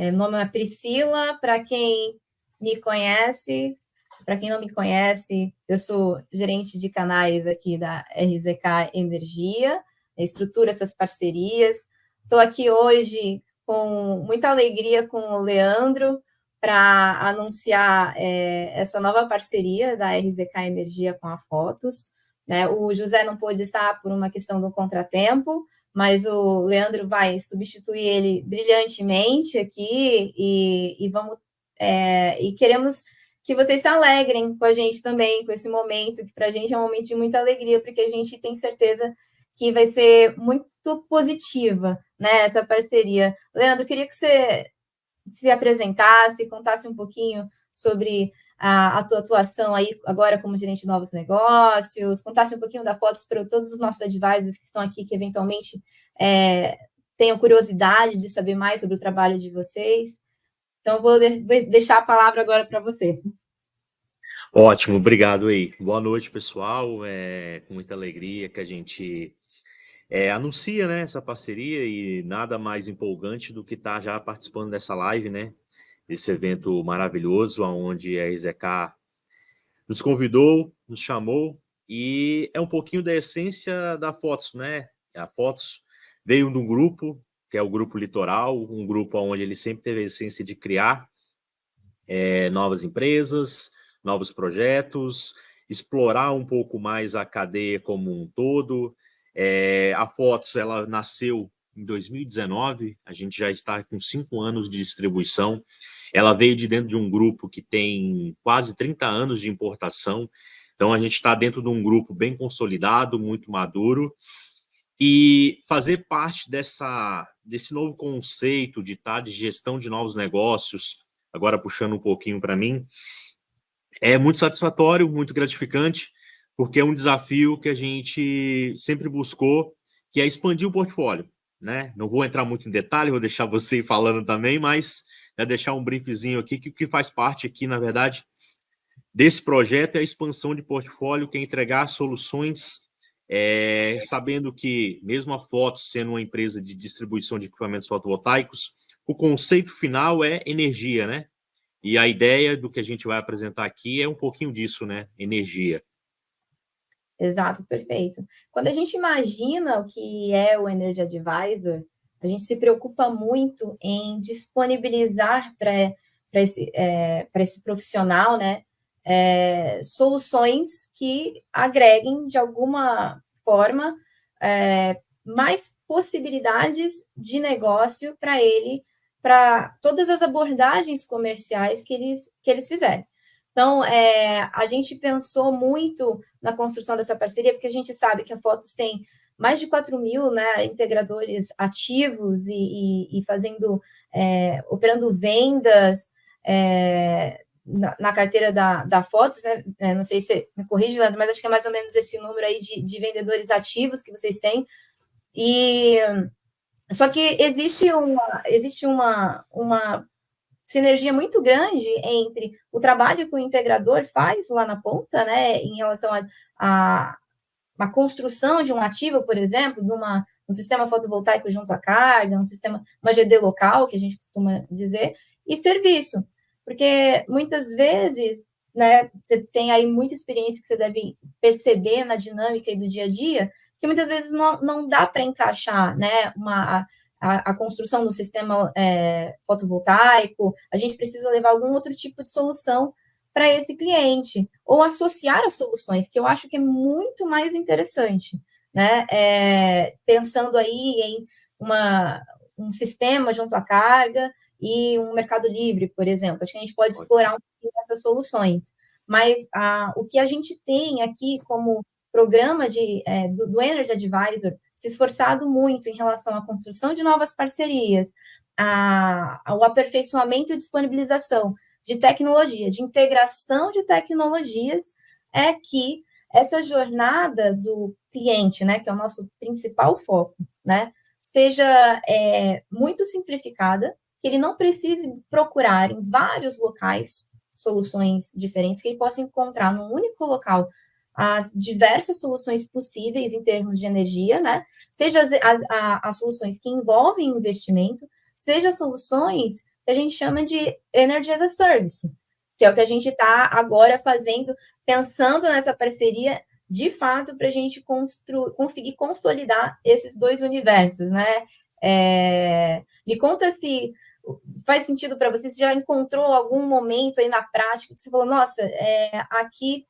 Meu nome é Priscila, para quem me conhece, para quem não me conhece, eu sou gerente de canais aqui da RZK Energia, estrutura essas parcerias. Estou aqui hoje com muita alegria com o Leandro para anunciar essa nova parceria da RZK Energia com a Fotos. Né? O José não pôde estar por uma questão do contratempo, mas o Leandro vai substituir ele brilhantemente aqui e vamos e queremos que vocês se alegrem com a gente também, com esse momento, que para a gente é um momento de muita alegria, porque a gente tem certeza que vai ser muito positiva, né, essa parceria. Leandro, queria que você se apresentasse, contasse um pouquinho sobre a tua atuação aí agora como gerente de novos negócios, contasse um pouquinho da Fotos para todos os nossos advisors que estão aqui, que eventualmente tenham curiosidade de saber mais sobre o trabalho de vocês. Então, eu vou deixar a palavra agora para você. Ótimo, obrigado aí. Boa noite, pessoal. Com muita alegria que a gente anuncia, né, essa parceria, e nada mais empolgante do que estar já participando dessa live, né? Esse evento maravilhoso, onde a RZK nos convidou, nos chamou, e é um pouquinho da essência da Fotos, né? A Fotos veio de um grupo, que é o Grupo Litoral, um grupo onde ele sempre teve a essência de criar novas empresas, novos projetos, explorar um pouco mais a cadeia como um todo. A Fotos, ela nasceu em 2019, a gente já está com 5 anos de distribuição. Ela veio de dentro de um grupo que tem quase 30 anos de importação, então a gente está dentro de um grupo bem consolidado, muito maduro, e fazer parte desse novo conceito de gestão de novos negócios, agora puxando um pouquinho para mim, é muito satisfatório, muito gratificante, porque é um desafio que a gente sempre buscou, que é expandir o portfólio, né? Não vou entrar muito em detalhe, vou deixar você ir falando também, mas deixar um briefzinho aqui, que o que faz parte aqui, na verdade, desse projeto é a expansão de portfólio, que é entregar soluções, sabendo que, mesmo a Fotos sendo uma empresa de distribuição de equipamentos fotovoltaicos, o conceito final é energia, né? E a ideia do que a gente vai apresentar aqui é um pouquinho disso, né? Energia. Exato, perfeito. Quando a gente imagina o que é o Energy Advisor, a gente se preocupa muito em disponibilizar para esse profissional, né, soluções que agreguem, de alguma forma, mais possibilidades de negócio para ele, para todas as abordagens comerciais que eles fizerem. Então, a gente pensou muito na construção dessa parceria, porque a gente sabe que a Fotos tem mais de 4.000, né, integradores ativos e fazendo, operando vendas na carteira da Fotos, né? Não sei se me corrige, Leandro, mas acho que é mais ou menos esse número aí de vendedores ativos que vocês têm. E só que existe uma sinergia muito grande entre o trabalho que o integrador faz lá na ponta, né, em relação a uma construção de um ativo, por exemplo, um sistema fotovoltaico junto à carga, uma GD local, que a gente costuma dizer, e serviço. Porque muitas vezes, né, você tem aí muita experiência que você deve perceber na dinâmica do dia a dia, que muitas vezes não dá para encaixar, né, a construção do sistema fotovoltaico, a gente precisa levar algum outro tipo de solução para esse cliente, ou associar as soluções, que eu acho que é muito mais interessante, né? Pensando aí em um sistema junto à carga e um mercado livre, por exemplo. Acho que a gente pode explorar um pouquinho essas soluções. Mas o que a gente tem aqui como programa do Energy Advisor, se esforçado muito em relação à construção de novas parcerias, ao aperfeiçoamento e disponibilização de tecnologia, de integração de tecnologias, é que essa jornada do cliente, né, que é o nosso principal foco, né, seja muito simplificada, que ele não precise procurar em vários locais soluções diferentes, que ele possa encontrar num único local as diversas soluções possíveis em termos de energia, né, seja as soluções que envolvem investimento, seja soluções que a gente chama de Energy as a Service, que é o que a gente está agora fazendo, pensando nessa parceria de fato para a gente conseguir consolidar esses dois universos, né? Me conta se faz sentido para você, se já encontrou algum momento aí na prática que você falou, nossa, aqui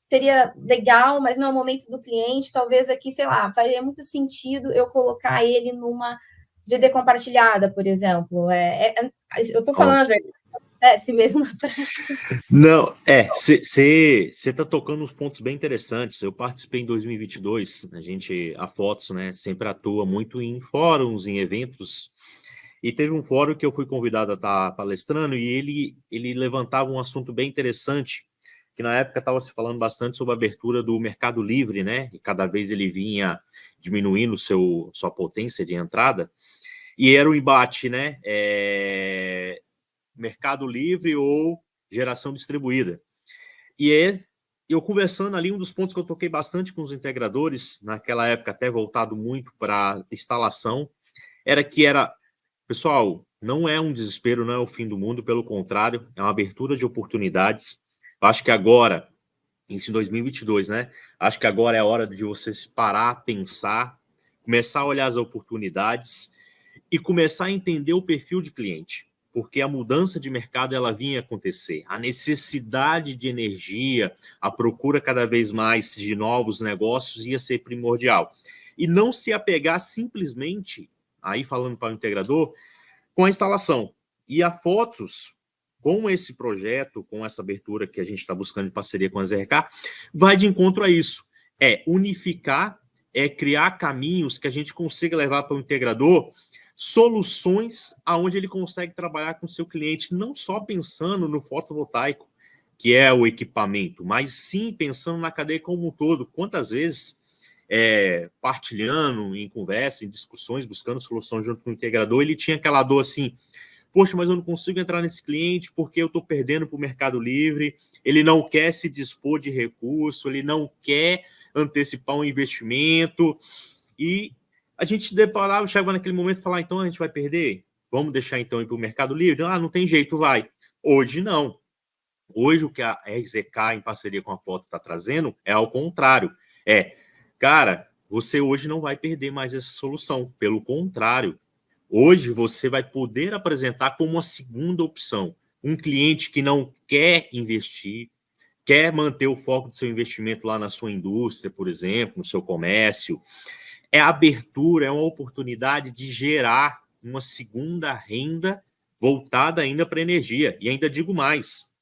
seria legal, mas não é o momento do cliente, talvez aqui, sei lá, faria muito sentido eu colocar ele numa GD compartilhada, por exemplo. Eu estou falando a verdade, acontece mesmo na prática. Não, você está tocando uns pontos bem interessantes. Eu participei em 2022, a Fotos, né, sempre atua muito em fóruns, em eventos, e teve um fórum que eu fui convidado a estar palestrando, e ele levantava um assunto bem interessante, que na época estava se falando bastante sobre a abertura do Mercado Livre, né, e cada vez ele vinha diminuindo sua potência de entrada, e era um embate, né, Mercado Livre ou geração distribuída. E eu conversando ali, um dos pontos que eu toquei bastante com os integradores, naquela época até voltado muito para instalação, pessoal, não é um desespero, não é o fim do mundo, pelo contrário, é uma abertura de oportunidades. Eu acho que agora, isso em 2022, né? Acho que agora é a hora de você se parar, pensar, começar a olhar as oportunidades e começar a entender o perfil de cliente, porque a mudança de mercado ela vinha acontecer. A necessidade de energia, a procura cada vez mais de novos negócios ia ser primordial. E não se apegar simplesmente, aí falando para o integrador, com a instalação. E a Fotos, com esse projeto, com essa abertura que a gente está buscando em parceria com a ZRK, vai de encontro a isso. Unificar, criar caminhos que a gente consiga levar para o integrador soluções aonde ele consegue trabalhar com o seu cliente, não só pensando no fotovoltaico, que é o equipamento, mas sim pensando na cadeia como um todo. Quantas vezes, partilhando em conversa, em discussões, buscando soluções junto com o integrador, ele tinha aquela dor assim, poxa, mas eu não consigo entrar nesse cliente porque eu estou perdendo para o Mercado Livre, ele não quer se dispor de recurso, ele não quer antecipar um investimento, e a gente se deparava, chegava naquele momento e falava, então a gente vai perder? Vamos deixar então ir para o Mercado Livre? Não tem jeito, vai. Hoje não. Hoje o que a RZK, em parceria com a Fotos, está trazendo é ao contrário. Cara, você hoje não vai perder mais essa solução. Pelo contrário, hoje você vai poder apresentar como uma segunda opção. Um cliente que não quer investir, quer manter o foco do seu investimento lá na sua indústria, por exemplo, no seu comércio, a abertura, é uma oportunidade de gerar uma segunda renda voltada ainda para energia. E ainda digo mais,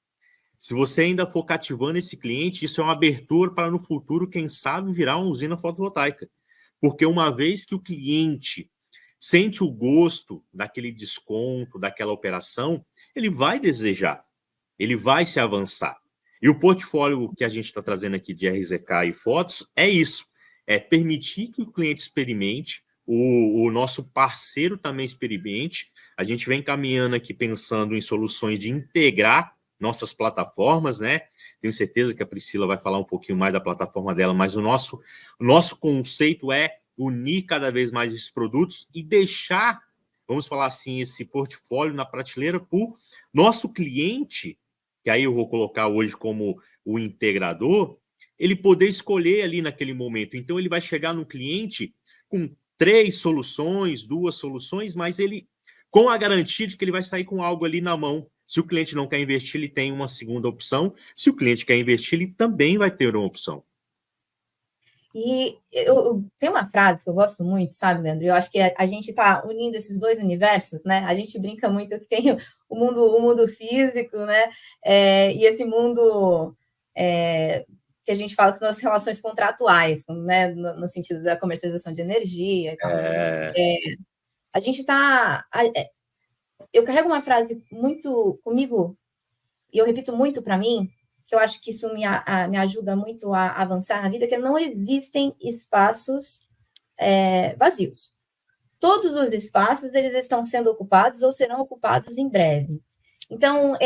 se você ainda for cativando esse cliente, isso é uma abertura para no futuro, quem sabe, virar uma usina fotovoltaica. Porque uma vez que o cliente sente o gosto daquele desconto, daquela operação, ele vai desejar, ele vai se avançar. E o portfólio que a gente está trazendo aqui de RZK e Fotos é isso, permitir que o cliente experimente, o nosso parceiro também experimente. A gente vem caminhando aqui pensando em soluções de integrar nossas plataformas, né? Tenho certeza que a Priscila vai falar um pouquinho mais da plataforma dela, mas o nosso conceito é unir cada vez mais esses produtos e deixar, vamos falar assim, esse portfólio na prateleira para o nosso cliente, que aí eu vou colocar hoje como o integrador, ele poder escolher ali naquele momento. Então, ele vai chegar no cliente com 3 soluções, 2 soluções, mas ele com a garantia de que ele vai sair com algo ali na mão. Se o cliente não quer investir, ele tem uma segunda opção. Se o cliente quer investir, ele também vai ter uma opção. E tem uma frase que eu gosto muito, sabe, Leandro? Eu acho que a gente está unindo esses dois universos, né? A gente brinca muito que tem o mundo físico, né? E esse mundo que a gente fala que são as relações contratuais, né? No sentido da comercialização de energia e tal. A gente está... Eu carrego uma frase muito comigo, e eu repito muito para mim, que eu acho que isso me ajuda muito a avançar na vida, que não existem espaços vazios. Todos os espaços, eles estão sendo ocupados ou serão ocupados em breve. Então,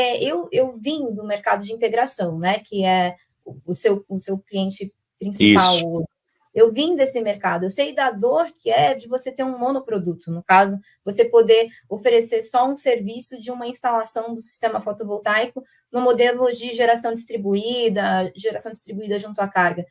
eu vim do mercado de integração, né, que é o seu cliente principal hoje. Eu vim desse mercado, eu sei da dor que é de você ter um monoproduto. No caso, você poder oferecer só um serviço de uma instalação do sistema fotovoltaico no modelo de geração distribuída junto à carga.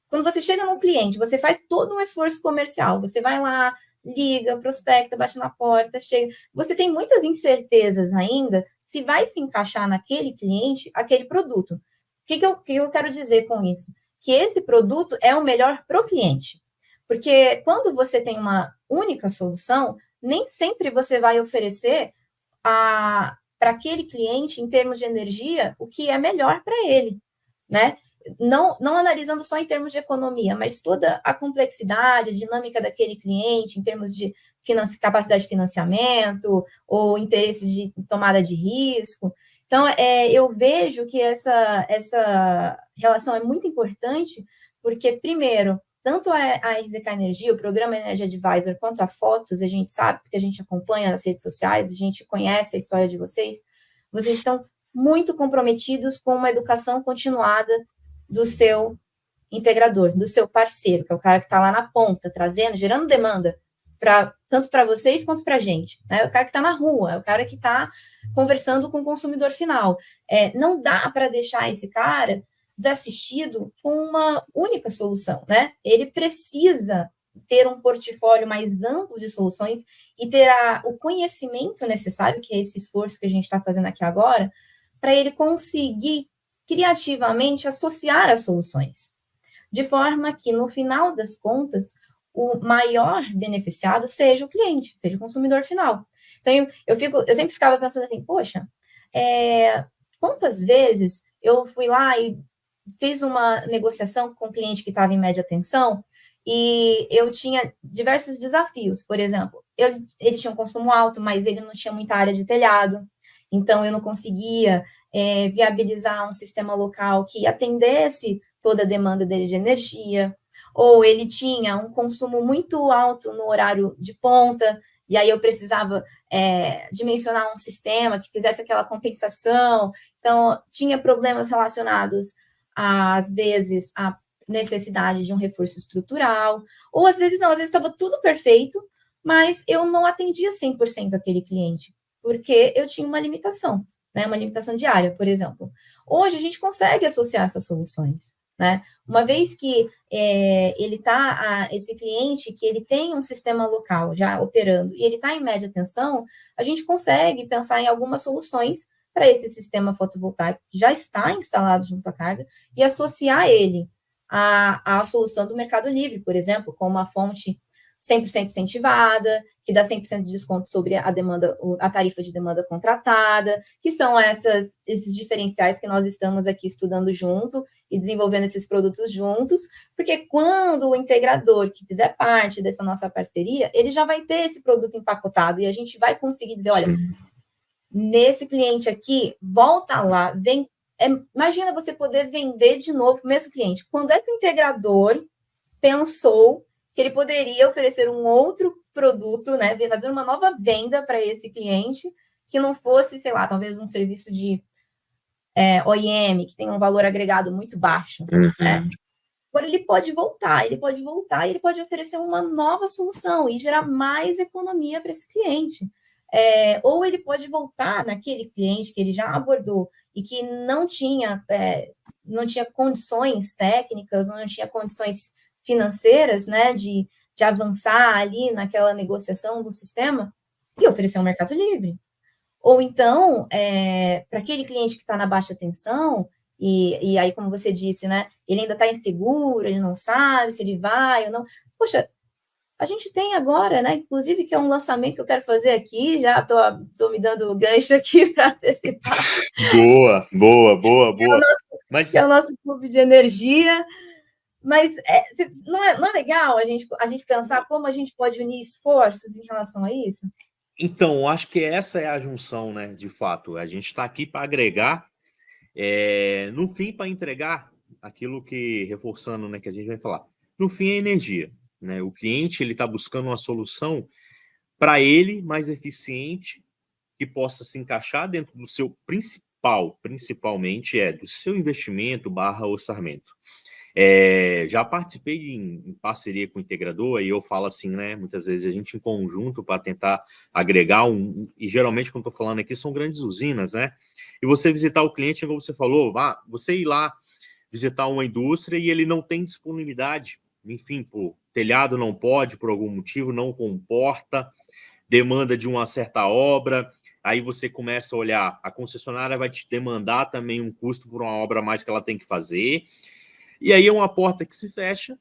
Quando você chega num cliente, você faz todo um esforço comercial, você vai lá, liga, prospecta, bate na porta, chega. Você tem muitas incertezas ainda se vai se encaixar naquele cliente aquele produto. O que eu quero dizer com isso? Que esse produto é o melhor para o cliente. Porque quando você tem uma única solução, nem sempre você vai oferecer para aquele cliente, em termos de energia, o que é melhor para ele, né? Não analisando só em termos de economia, mas toda a complexidade, a dinâmica daquele cliente, em termos de capacidade de financiamento ou interesse de tomada de risco. Então, eu vejo que essa relação é muito importante, porque, primeiro, tanto a RZK Energia, o Programa Energy Advisor, quanto a Fotos, a gente sabe, porque a gente acompanha nas redes sociais, a gente conhece a história de vocês estão muito comprometidos com uma educação continuada do seu integrador, do seu parceiro, que é o cara que está lá na ponta, trazendo, gerando demanda, tanto para vocês quanto para a gente. É o cara que está na rua, é o cara que está conversando com o consumidor final. Não dá para deixar esse cara desassistido com uma única solução, né? Ele precisa ter um portfólio mais amplo de soluções e ter o conhecimento necessário, que é esse esforço que a gente está fazendo aqui agora, para ele conseguir criativamente associar as soluções, de forma que, no final das contas, o maior beneficiado seja o cliente, seja o consumidor final. Então, eu sempre ficava pensando assim, poxa, quantas vezes eu fui lá e fiz uma negociação com um cliente que estava em média tensão e eu tinha diversos desafios. Por exemplo, ele tinha um consumo alto, mas ele não tinha muita área de telhado, então eu não conseguia viabilizar um sistema local que atendesse toda a demanda dele de energia, ou ele tinha um consumo muito alto no horário de ponta, e aí eu precisava dimensionar um sistema que fizesse aquela compensação. Então, tinha problemas relacionados, às vezes, à necessidade de um reforço estrutural, ou às vezes não, às vezes estava tudo perfeito, mas eu não atendia 100% aquele cliente, porque eu tinha uma limitação, né? Uma limitação de área, por exemplo. Hoje a gente consegue associar essas soluções, né? Uma vez que esse cliente, que ele tem um sistema local já operando e ele está em média tensão, a gente consegue pensar em algumas soluções para esse sistema fotovoltaico que já está instalado junto à carga e associar ele à solução do Mercado Livre, por exemplo, com uma fonte 100% incentivada, que dá 100% de desconto sobre a tarifa de demanda contratada, que são esses diferenciais que nós estamos aqui estudando junto e desenvolvendo esses produtos juntos, porque quando o integrador que fizer parte dessa nossa parceria, ele já vai ter esse produto empacotado e a gente vai conseguir dizer, olha, nesse cliente aqui, volta lá, vem. Imagina você poder vender de novo para o mesmo cliente. Quando é que o integrador pensou que ele poderia oferecer um outro produto, né, fazer uma nova venda para esse cliente, que não fosse, sei lá, talvez um serviço de OIM, que tem um valor agregado muito baixo, né? Agora ele pode voltar e ele pode oferecer uma nova solução e gerar mais economia para esse cliente. Ou ele pode voltar naquele cliente que ele já abordou e que não tinha condições técnicas, não tinha condições financeiras, né, de avançar ali naquela negociação do sistema e oferecer um mercado livre. Ou então, para aquele cliente que está na baixa tensão, e aí, como você disse, né, ele ainda está inseguro, ele não sabe se ele vai ou não. Poxa, a gente tem agora, né, inclusive, que é um lançamento que eu quero fazer aqui, já estou me dando o gancho aqui para antecipar. Boa. Que é o nosso clube de energia. Mas não é legal a gente pensar como a gente pode unir esforços em relação a isso? Então, acho que essa é a junção, né? De fato, a gente está aqui para agregar, no fim, para entregar aquilo que, reforçando, né, que a gente vai falar. No fim, é energia, né? O cliente ele está buscando uma solução para ele mais eficiente, que possa se encaixar dentro do seu principalmente do seu investimento / orçamento. Já participei em parceria com o integrador, e eu falo assim, né? Muitas vezes a gente em conjunto para tentar agregar e geralmente, quando estou falando aqui, são grandes usinas, né? E você visitar o cliente, como você falou, você ir lá visitar uma indústria e ele não tem disponibilidade, enfim, por telhado não pode, por algum motivo, não comporta, demanda de uma certa obra. Aí você começa a olhar, a concessionária vai te demandar também um custo por uma obra a mais que ela tem que fazer. E aí é uma porta que se fecha,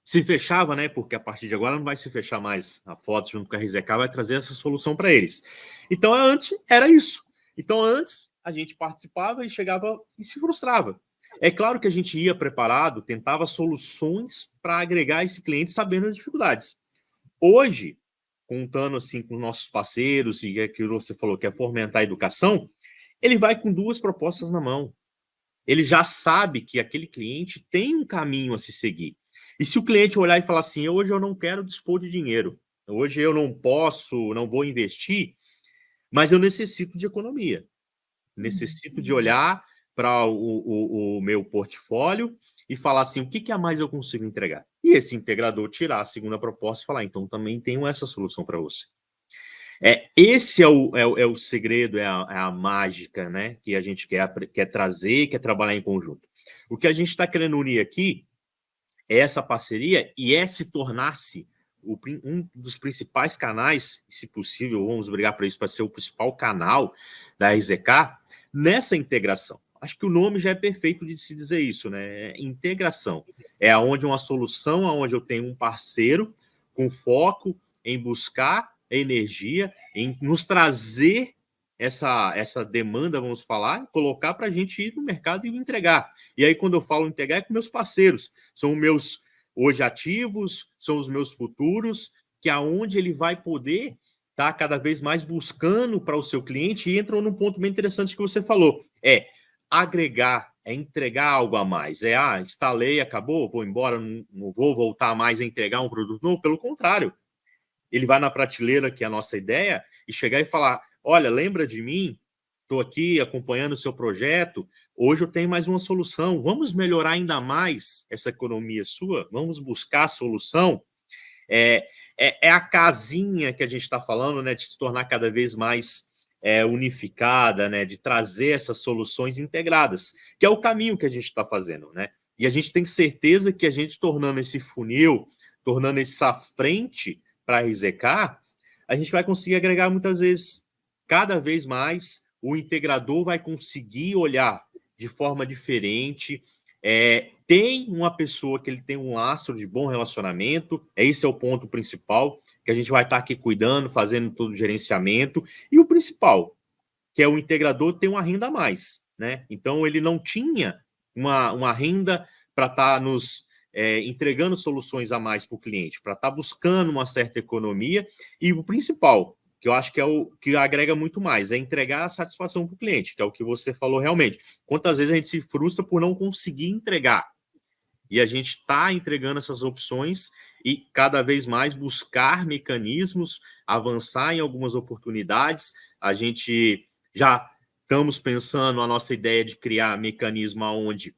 se fechava, né? Porque a partir de agora não vai se fechar mais. A foto junto com a RZK vai trazer essa solução para eles. Então, antes era isso. Então, antes a gente participava e chegava e se frustrava. É claro que a gente ia preparado, tentava soluções para agregar esse cliente sabendo as dificuldades. Hoje, contando assim com nossos parceiros e aquilo que você falou que é fomentar a educação, ele vai com duas propostas na mão. Ele já sabe que aquele cliente tem um caminho a se seguir. E se o cliente olhar e falar assim, hoje eu não quero dispor de dinheiro, hoje eu não posso, não vou investir, mas eu necessito de economia, necessito de olhar para o meu portfólio e falar assim, o que a mais eu consigo entregar? E esse integrador tirar a segunda proposta e falar, então também tenho essa solução para você. Esse é o segredo, é a mágica, né? Que a gente quer trazer, quer trabalhar em conjunto. O que a gente está querendo unir aqui é essa parceria e se tornar-se um dos principais canais, se possível, vamos brigar para isso, para ser o principal canal da RZK nessa integração. Acho que o nome já é perfeito de se dizer isso, né? Integração. É onde uma solução, onde eu tenho um parceiro com foco em buscar energia, em nos trazer essa demanda, vamos falar, colocar para a gente ir no mercado e entregar. E aí, quando eu falo entregar, é com meus parceiros. São meus hoje ativos, são os meus futuros, que aonde ele vai poder estar cada vez mais buscando para o seu cliente, e entram num ponto bem interessante que você falou, agregar, entregar algo a mais. Instalei, acabou, vou embora, não vou voltar mais a entregar um produto novo. Pelo contrário, ele vai na prateleira, que é a nossa ideia, e chegar e falar, olha, lembra de mim? Estou aqui acompanhando o seu projeto, hoje eu tenho mais uma solução, vamos melhorar ainda mais essa economia sua? Vamos buscar a solução? É a casinha que a gente está falando, né, de se tornar cada vez mais unificada, né, de trazer essas soluções integradas, que é o caminho que a gente está fazendo, né? E a gente tem certeza que a gente tornando esse funil, tornando essa frente para a RZK, a gente vai conseguir agregar muitas vezes, cada vez mais, o integrador vai conseguir olhar de forma diferente. Tem uma pessoa que ele tem um lastro de bom relacionamento, esse é o ponto principal, que a gente vai estar aqui cuidando, fazendo todo o gerenciamento, e o principal, que é o integrador ter uma renda a mais, né? Então, ele não tinha uma renda para estar nos entregando soluções a mais para o cliente, para estar buscando uma certa economia, e o principal, que eu acho que é o que agrega muito mais, é entregar a satisfação para o cliente, que é o que você falou realmente. Quantas vezes a gente se frustra por não conseguir entregar? E a gente está entregando essas opções e cada vez mais buscar mecanismos, avançar em algumas oportunidades. A gente já estamos pensando a nossa ideia de criar mecanismo onde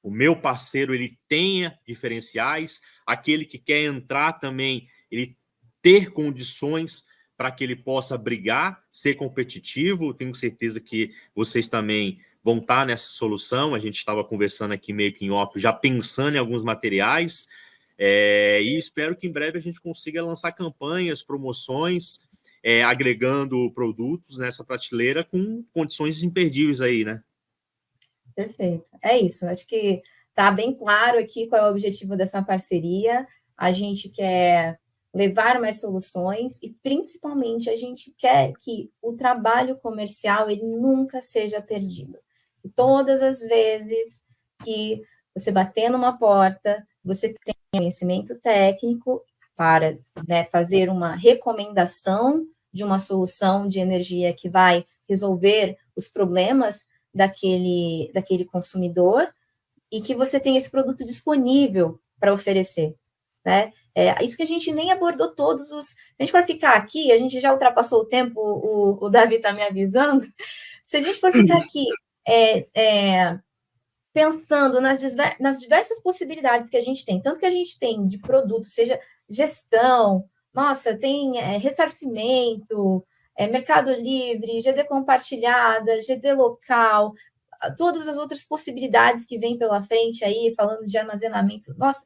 o meu parceiro ele tenha diferenciais, aquele que quer entrar também, ele ter condições para que ele possa brigar, ser competitivo. Tenho certeza que vocês também vão estar nessa solução. A gente estava conversando aqui meio que em off, já pensando em alguns materiais, e espero que em breve a gente consiga lançar campanhas, promoções, agregando produtos nessa prateleira com condições imperdíveis aí, né? Perfeito. É isso. Acho que está bem claro aqui qual é o objetivo dessa parceria. A gente quer levar mais soluções e, principalmente, a gente quer que o trabalho comercial ele nunca seja perdido. E todas as vezes que você bater numa porta, você tem conhecimento técnico para, né, fazer uma recomendação de uma solução de energia que vai resolver os problemas daquele consumidor e que você tem esse produto disponível para oferecer, né? Isso que a gente nem abordou todos os... A gente for ficar aqui, a gente já ultrapassou o tempo, o Davi está me avisando. Se a gente for ficar aqui pensando nas diversas possibilidades que a gente tem, tanto que a gente tem de produto, seja gestão, nossa, tem ressarcimento, Mercado Livre, GD compartilhada, GD local, todas as outras possibilidades que vêm pela frente aí, falando de armazenamento. Nossa,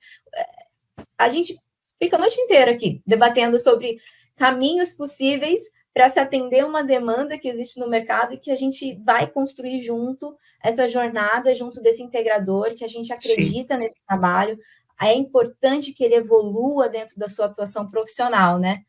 a gente fica a noite inteira aqui debatendo sobre caminhos possíveis para se atender uma demanda que existe no mercado e que a gente vai construir junto essa jornada, junto desse integrador, que a gente acredita nesse trabalho. É importante que ele evolua dentro da sua atuação profissional, né?